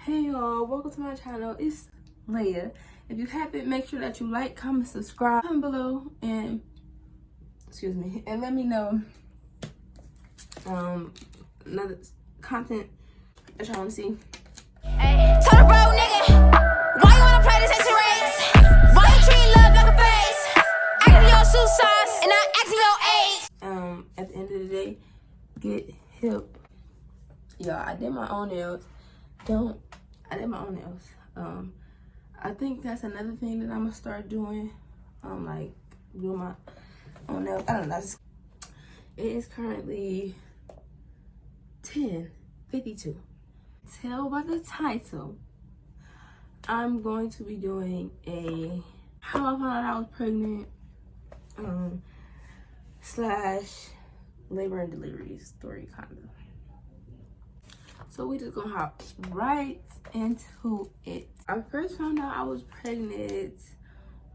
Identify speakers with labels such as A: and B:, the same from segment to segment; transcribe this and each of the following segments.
A: Hey y'all, welcome to my channel. It's Leia. If you haven't, make sure that you like, comment, subscribe, comment below, and let me know another content that y'all want to see.
B: Hey, tell the bro nigga, why you wanna play this at your race? Why you treat love like a face? Acting your shoe size and not acting your age.
A: At the end of the day, get hip. Y'all, I did my own nails. I did my own nails. I think that's another thing that I'm gonna start doing. Like doing my own nails. I don't know. It is currently 10:52. Tell by the title, I'm going to be doing a how I found out I was pregnant slash labor and delivery story kind of. So we just gonna hop right into it. I first found out I was pregnant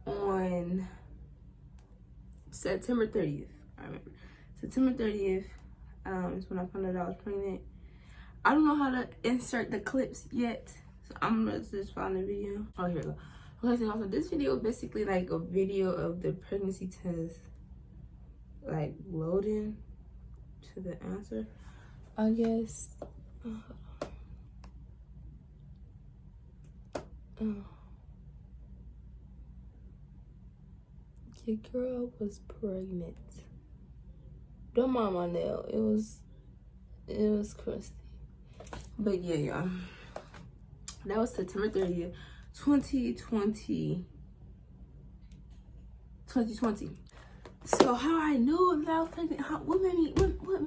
A: on September 30th. I remember September 30th is when I found out I was pregnant. I don't know how to insert the clips yet, so I'm gonna just find the video. Oh, here we go. Okay, so this video is basically like a video of the pregnancy test, like loading to the answer, I guess. Your girl was pregnant. Don't mind my nail. It was crusty. But yeah, y'all. That was September 30th, 2020. So how I knew that I was pregnant, what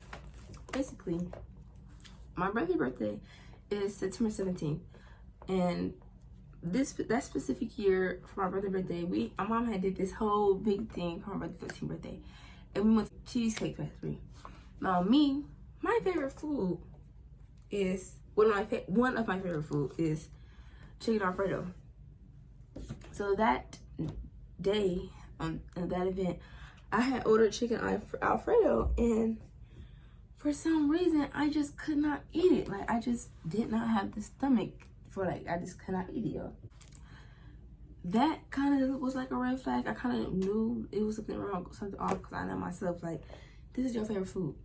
A: basically, my brother's birthday is September 17th. And that specific year for my brother's birthday, my mom had did this whole big thing for my brother's 15th birthday. And we went to Cheesecake Factory. Now my favorite food is, one of my favorite food is chicken Alfredo. So that day, on that event, I had ordered chicken Alfredo, and for some reason, I just could not eat it. Like, I just did not have the stomach for, like, I just could not eat it, y'all. That kind of was like a red flag. I kind of knew it was something wrong, something off, because I know myself, like, this is your favorite food.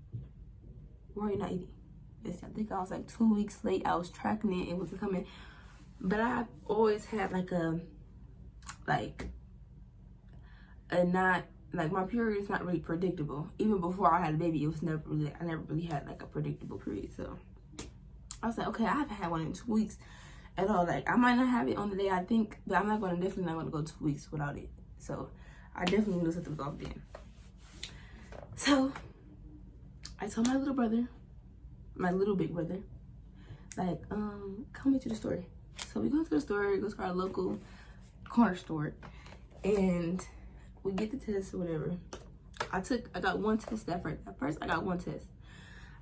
A: Why are you not eating? I think I was like 2 weeks late. I was tracking it. It wasn't coming. But I've always had like my period is not really predictable. Even before I had a baby, I never really had like a predictable period. So I was like, okay, I haven't had one in 2 weeks at all. Like, I might not have it on the day I think, but I'm definitely not gonna go 2 weeks without it. So I definitely knew something was off then. So I told my little brother, my little big brother, like, come me to the store. So we go to the store, go to our local corner store, and we get the test or whatever. I got one test at first. At first, I got one test.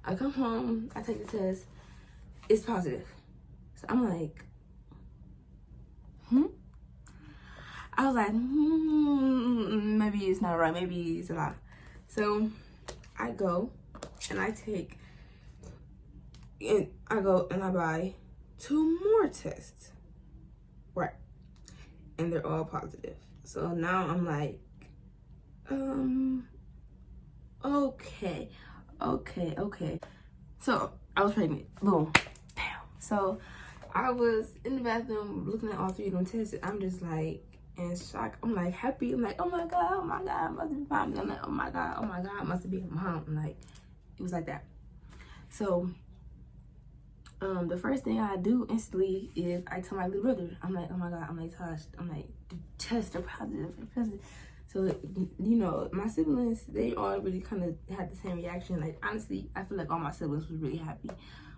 A: I come home, I take the test, it's positive. So I'm like, I was like, maybe it's not right, maybe it's a lie. So I go and I buy 2 more tests, right? And they're all positive. So now I'm like, okay. So I was pregnant, boom, bam. So I was in the bathroom looking at all 3 of them tests. I'm just like in shock. I'm like happy. I'm like, oh my God, I must be mommy. I'm like, oh my God, I must be a mom. I'm like, it was like that. So the first thing I do instantly is I tell my little brother, I'm like, oh my God, I'm like, Tosh, I'm like, the tests are positive. So, you know, my siblings, they all really kind of had the same reaction. Like, honestly, I feel like all my siblings was really happy.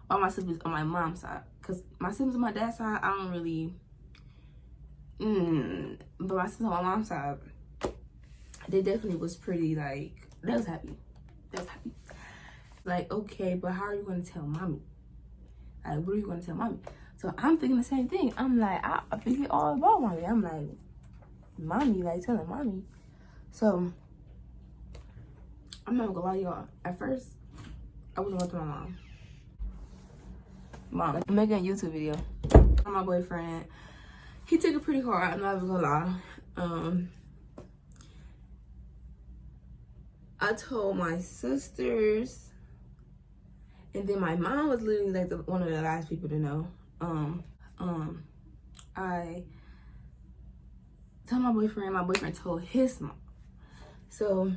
A: All my siblings on my mom's side. Because my siblings on my dad's side, I don't really, but my siblings on my mom's side, they definitely was pretty, like, they was happy. Like, okay, but how are you going to tell mommy? Like, what are you going to tell mommy? So I'm thinking the same thing. I'm like, I think it all about mommy. I'm like, mommy, like telling mommy. So I'm not gonna lie, y'all. At first, I wasn't going to my mom. Mom, I'm making a YouTube video. My boyfriend, he took it pretty hard, I'm not even gonna lie. I told my sisters, and then my mom was literally like one of the last people to know. I told my boyfriend told his mom. So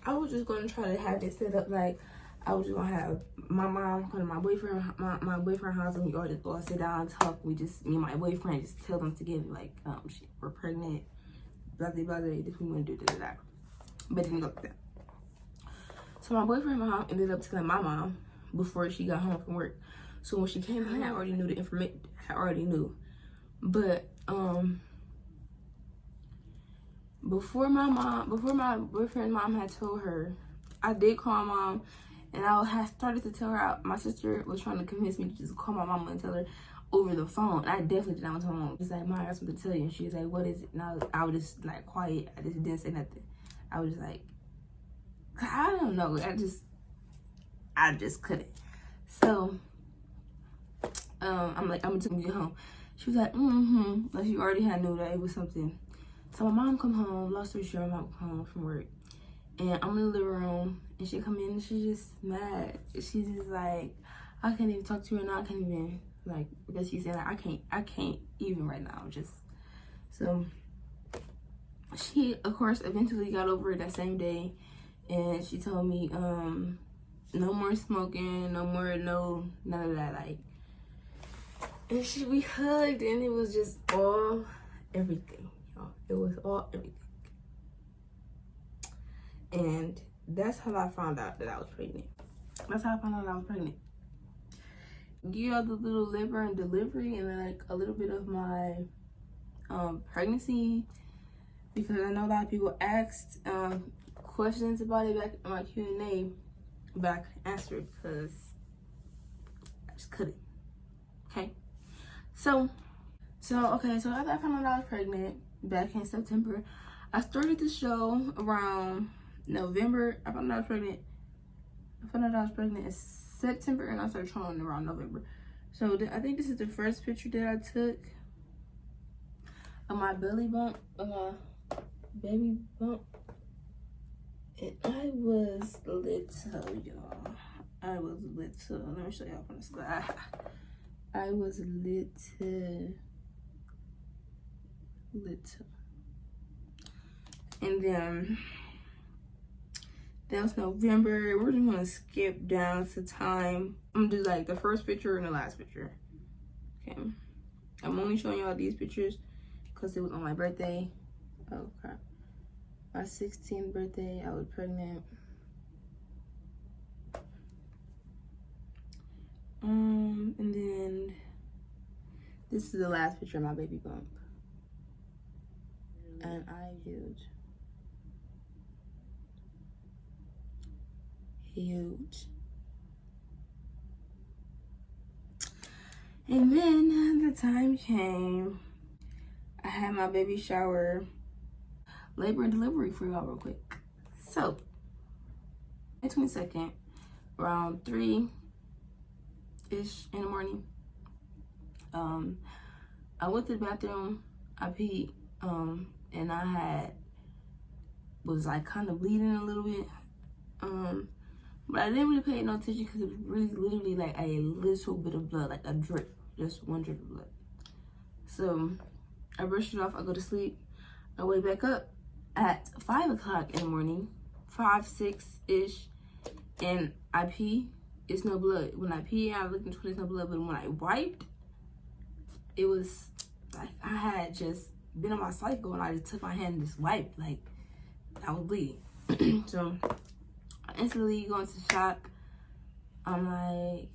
A: I was just gonna try to have it set up like I was just gonna have my mom come to my boyfriend house, and we all sit down and talk. Me and my boyfriend just tell them together like we're pregnant, blah blah blah, this we wanna do that. But it didn't go like that. So my boyfriend's mom ended up telling my mom before she got home from work. So when she came home, I already knew the information. I already knew. But before my boyfriend's mom had told her, I did call my mom, and I had started to tell her. My sister was trying to convince me to just call my mama and tell her over the phone. I definitely did not want to tell my mom. She's like, "Mom, I got something to tell you." And she was like, "What is it?" And I was just like quiet. I just didn't say nothing. I was just like, I don't know. I just couldn't. So I'm like, I'm gonna take you home. She was like, like she already had knew that it was something. So my mom come home, long story short, my mom come home from work, and I'm in the living room, and she come in, and she's just mad. She's just like, I can't even talk to her now. I can't even, like, because she said, like, I can't even right now. Just so she, of course, eventually got over it that same day, and she told me, no more smoking, none of that, like. And we hugged, and it was just all everything, y'all. It was all everything. And that's how I found out that I was pregnant. That's how I found out I was pregnant. Give y'all the little labor and delivery, and then like a little bit of my pregnancy, because I know a lot of people asked questions about it back in my Q&A, but I couldn't answer it because I just couldn't. Okay. So after I found out I was pregnant back in September, I started the show around November. I found out I was pregnant in September, and I started trolling around November. So I think this is the first picture that I took of my belly bump, of my baby bump. And I was little, y'all. I was little. Let me show y'all from the side. I was little. And then that was November. We're just gonna skip down to time. I'm gonna do like the first picture and the last picture. Okay. I'm only showing y'all these pictures because it was on my birthday. Oh crap. My 16th birthday, I was pregnant. And then this is the last picture of my baby bump. And I huge. And then the time came. I had my baby shower, labor and delivery for y'all real quick. So, May 22nd, around 3-ish in the morning, I went to the bathroom, I peed, and I was like kind of bleeding a little bit, but I didn't really pay no attention because it was really literally like a little bit of blood, like a drip, just one drip of blood. So I brushed it off, I go to sleep, I wake back up at 5 o'clock in the morning, 5, 6-ish, and I pee, it's no blood. When I pee, I looked into it, there's no blood, but when I wiped, it was like I had just been on my cycle, and I just took my hand and just wiped, like I was bleeding. So I instantly go into shock. I'm like,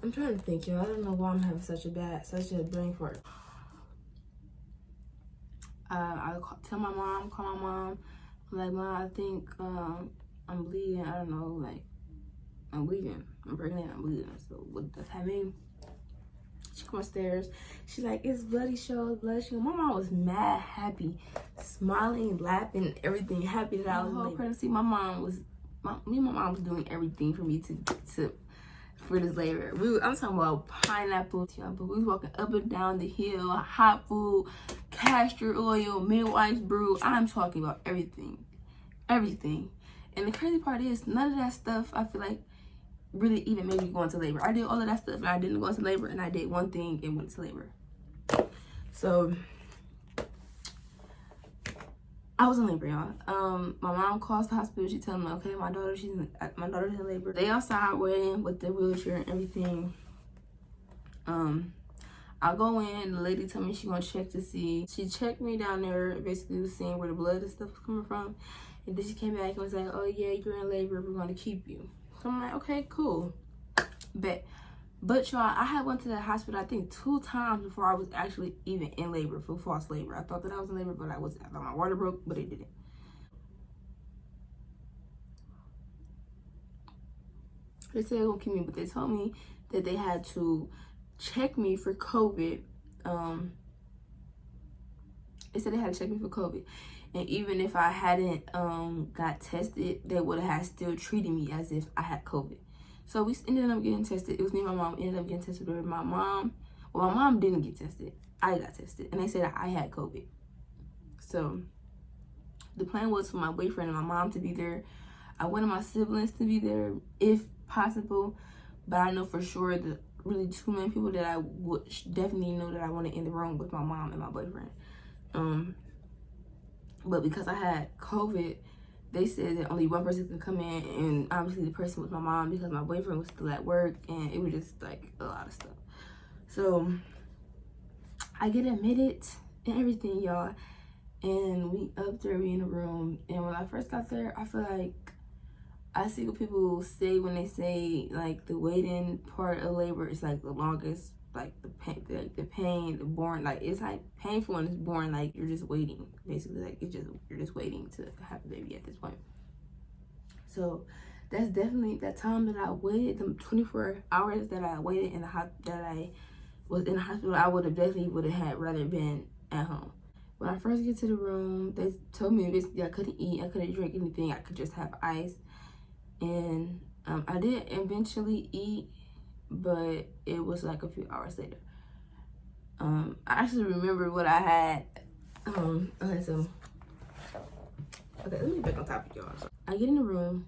A: I'm trying to think, y'all. I don't know why I'm having such a brain fart. I call my mom. I'm like, Mom, I think I'm bleeding. I don't know, like I'm bleeding. I'm pregnant. I'm bleeding. So what does that mean? She come upstairs. She's like, it's bloody show, bloody show. My mom was mad happy, smiling, laughing, everything, happy that I was whole pregnancy. Me and my mom was doing everything for me for this labor. I'm talking about pineapple, y'all, but we was walking up and down the hill, hot food, castor oil, midwife's brew. I'm talking about everything. Everything. And the crazy part is, none of that stuff, I feel like, really even made me go into labor. I did all of that stuff and I didn't go into labor, and I did one thing and went into labor. So I was in labor, y'all. My mom calls the hospital. She tells me, okay, my daughter's in labor. They outside waiting with the wheelchair and everything. I go in. The lady told me she gonna check to see. She checked me down there, basically was seeing where the blood and stuff was coming from. And then she came back and was like, oh yeah, you're in labor. We're gonna keep you. So I'm like, okay, cool. But y'all, I had went to the hospital, I think 2 times before I was actually even in labor, for false labor. I thought that I was in labor, but I wasn't. I thought my water broke, but it didn't. They said they were gonna keep me, but they told me that they had to check me for COVID. They said they had to check me for COVID. And even if I hadn't got tested, they would have still treated me as if I had COVID. So we ended up getting tested. It was me and my mom ended up getting tested. My mom didn't get tested. I got tested. And they said that I had COVID. So the plan was for my boyfriend and my mom to be there. I wanted my siblings to be there if possible. But I know for sure that really 2 main people that I would definitely know that I wanted in the room with my mom and my boyfriend. But because I had COVID, they said that only one person could come in, and obviously the person was my mom because my boyfriend was still at work, and it was just like a lot of stuff. So I get admitted and everything, y'all, and we up there, we in the room. And when I first got there, I feel like I see what people say when they say like the waiting part of labor is like the longest, like the pain, the boring, like it's like painful and it's boring, like you're just waiting, basically, like you're just waiting to have a baby at this point. So that's definitely that time that I waited, the 24 hours that I waited in the that I was in the hospital. I would have had rather been at home. When I first get to the room, they told me basically I couldn't eat, I couldn't drink anything, I could just have ice. And I did eventually eat, but it was like a few hours later. I actually remember what I had. Okay, let me get back on topic, y'all. So I get in the room.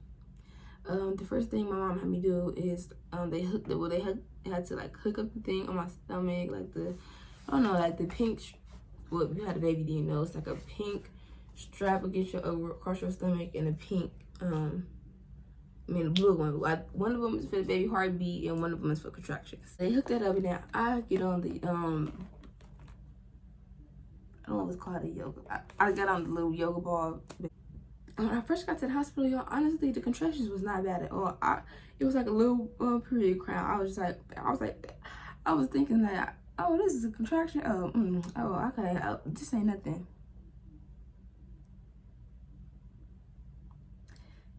A: The first thing my mom had me do is they had to like hook up the thing on my stomach, like the pink. Well, if you had a baby, then you know it's like a pink strap against across your stomach, and a pink the blue one. One of them is for the baby heartbeat, and one of them is for contractions. They hooked that up, and then I get on the I don't know what's called, a yoga. I got on the little yoga ball. When I first got to the hospital, y'all, honestly, the contractions was not bad at all. It was like a little period crown. I was thinking that, oh, this is a contraction. Oh, okay. This ain't nothing.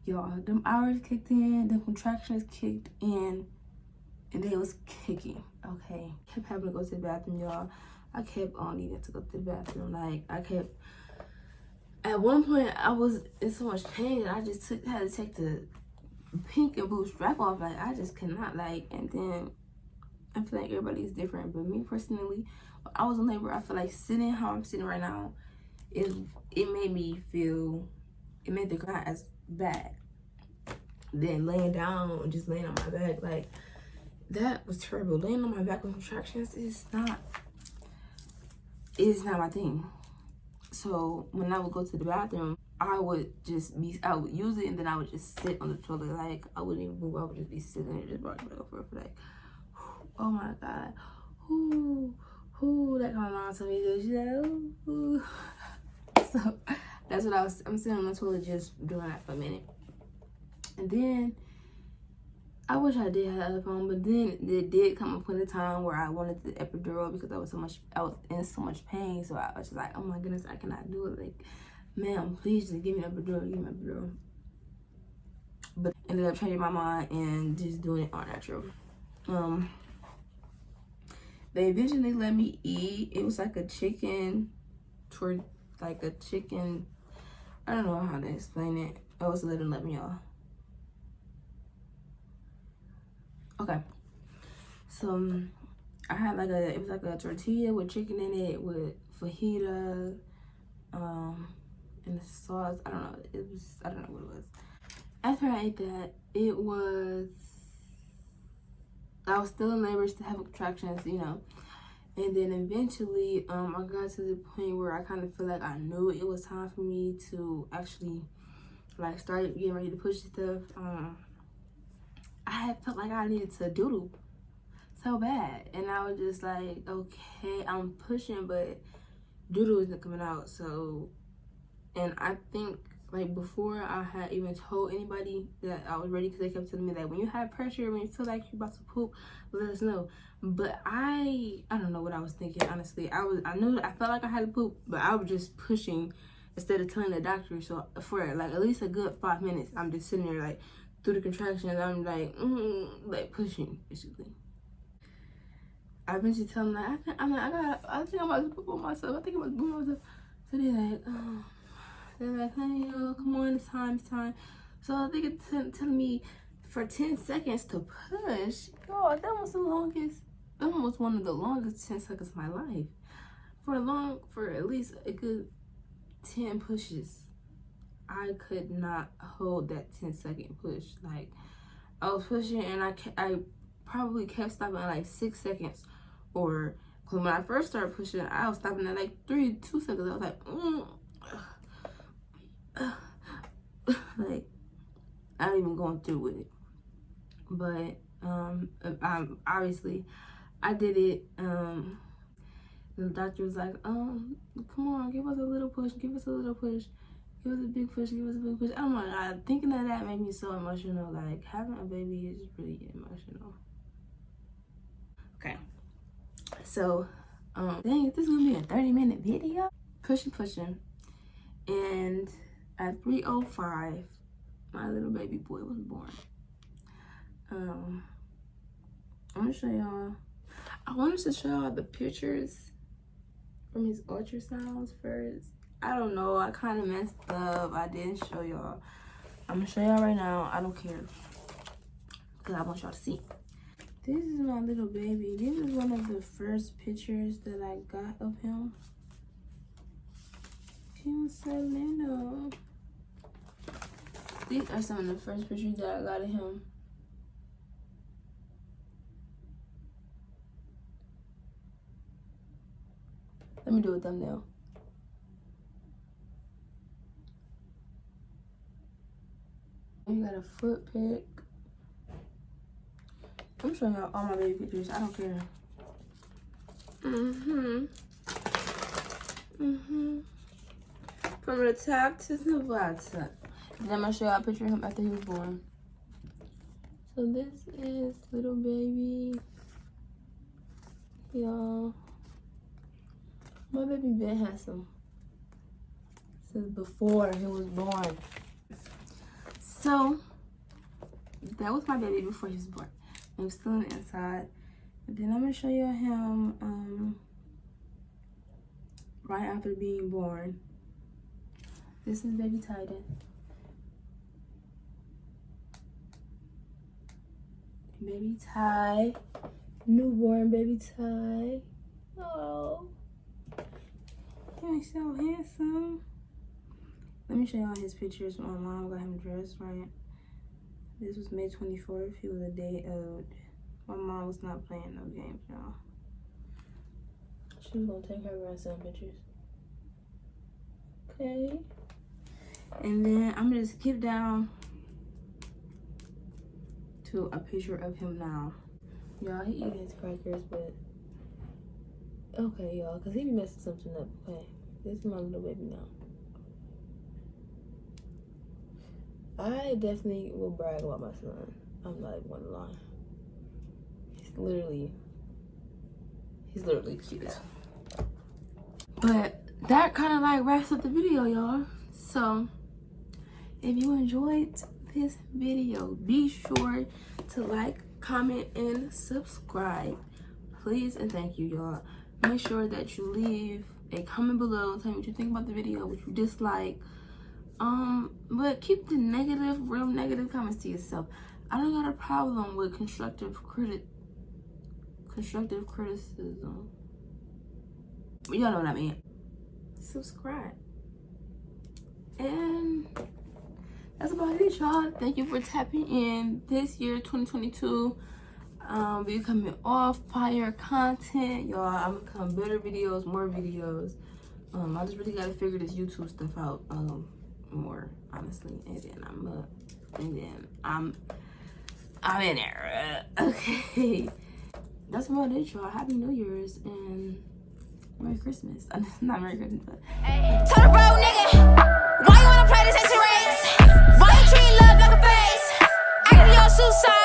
A: Y'all, them hours kicked in, the contractions kicked in, and they was kicking, okay? Kept having to go to the bathroom, y'all. I kept on needing to go to the bathroom. Like, at one point, I was in so much pain that I just had to take the pink and blue strap off. Like, I just cannot, like, and then I feel like everybody's different. But me personally, when I was in labor, I feel like sitting how I'm sitting right now, it made the grind as bad. Then laying down and just laying on my back, like, that was terrible. Laying on my back with contractions is not my thing. So when I would go to the bathroom, I would use it, and then I would just sit on the toilet. Like, I wouldn't even move. I would just be sitting there, just rocking back for like, oh my God, like my mom told me this, you know. So that's what I'm sitting on the toilet just doing that for a minute. And then I wish I did have a phone, but then it did come up in a time where I wanted the epidural because I was in so much pain. So I was just like, oh my goodness, I cannot do it. Like, ma'am, please just give me an epidural, But ended up changing my mind and just doing it all natural. They eventually let me eat. It was like a chicken, I don't know how to explain it. I was letting me, y'all. Okay, so I had it was like a tortilla with chicken in it with fajita, and the sauce. I don't know what it was. After I ate that, I was still in labor, still having contractions, and then eventually, I got to the point where I kind of feel like I knew it was time for me to actually start getting ready to push stuff. I had felt like I needed to doodle so bad, and I was just like, okay, I'm pushing, but doodle isn't coming out. So, and I think before I had even told anybody that I was ready, because they kept telling me that when you have pressure, when you feel like you're about to poop, let us know. But I don't know what I was thinking, honestly. I felt like I had to poop, but I was just pushing instead of telling the doctor. So for at least a good 5 minutes, I'm just sitting there through the contractions, I'm pushing basically. I eventually tell them I think I'm about to poop on myself. So they're like, hey, come on, it's time. So they get telling me for 10 seconds to push. God, that was one of the longest 10 seconds of my life. For at least a good 10 pushes, I could not hold that 10-second push. I was pushing, and I probably kept stopping at 6 seconds. Or when I first started pushing, I was stopping at 2 seconds. I was I'm not even going through with it. But obviously I did it. The doctor was like, come on, give us a little push, give us a little push, give us a big push, give us a big push. Oh my God, thinking of that made me so emotional. Having a baby is really emotional. Okay, so dang, this is gonna be a 30-minute video. Pushing, and at 3:05, my little baby boy was born. I'm gonna show y'all. I wanted to show y'all the pictures from his ultrasounds first. I don't know, I kind of messed up. I didn't show y'all. I'm gonna show y'all right now. I don't care, because I want y'all to see. This is my little baby. This is one of the first pictures that I got of him. He was so little. These are some of the first pictures that I got of him. Let me do a thumbnail. You got a foot pic. I'm showing y'all all my baby pictures. I don't care. From the top to the bottom. Then I'm gonna show y'all a picture of him after he was born. So this is little baby. Y'all. My baby been handsome since before he was born. So that was my baby before he was born. He was still on the inside. And then I'm gonna show you him right after being born. This is baby Titan. Baby Ty. Newborn baby Ty. Oh. He's so handsome. Let me show y'all his pictures. My mom got him dressed right. This was May 24th. He was a day old. My mom was not playing no games, y'all. She was gonna take her grandson pictures. Okay. And then I'm gonna skip down to a picture of him now. Y'all, he eating his crackers, but okay, y'all, because he be messing something up. Okay, this is my little baby now. I definitely will brag about my son. I'm not even gonna lie. He's literally cute. But that kind of wraps up the video, y'all. So if you enjoyed this video, be sure to like, comment, and subscribe. Please and thank you, y'all. Make sure that you leave a comment below. Tell me what you think about the video, what you dislike. But keep the real negative comments to yourself. I don't got a problem with constructive criticism. Y'all know what I mean. Subscribe. And that's about it, y'all. Thank you for tapping in. This year, 2022, we coming off fire content, y'all. I'm gonna come better videos, more videos. I just really gotta figure this YouTube stuff out more, honestly. And then I'm in there. Okay. That's about it, y'all. Happy New Year's and Merry Christmas. Not Merry Christmas, but
B: Tell the road nigga, why you wanna play this race? Why you treat love like a face? Acting your shoe size.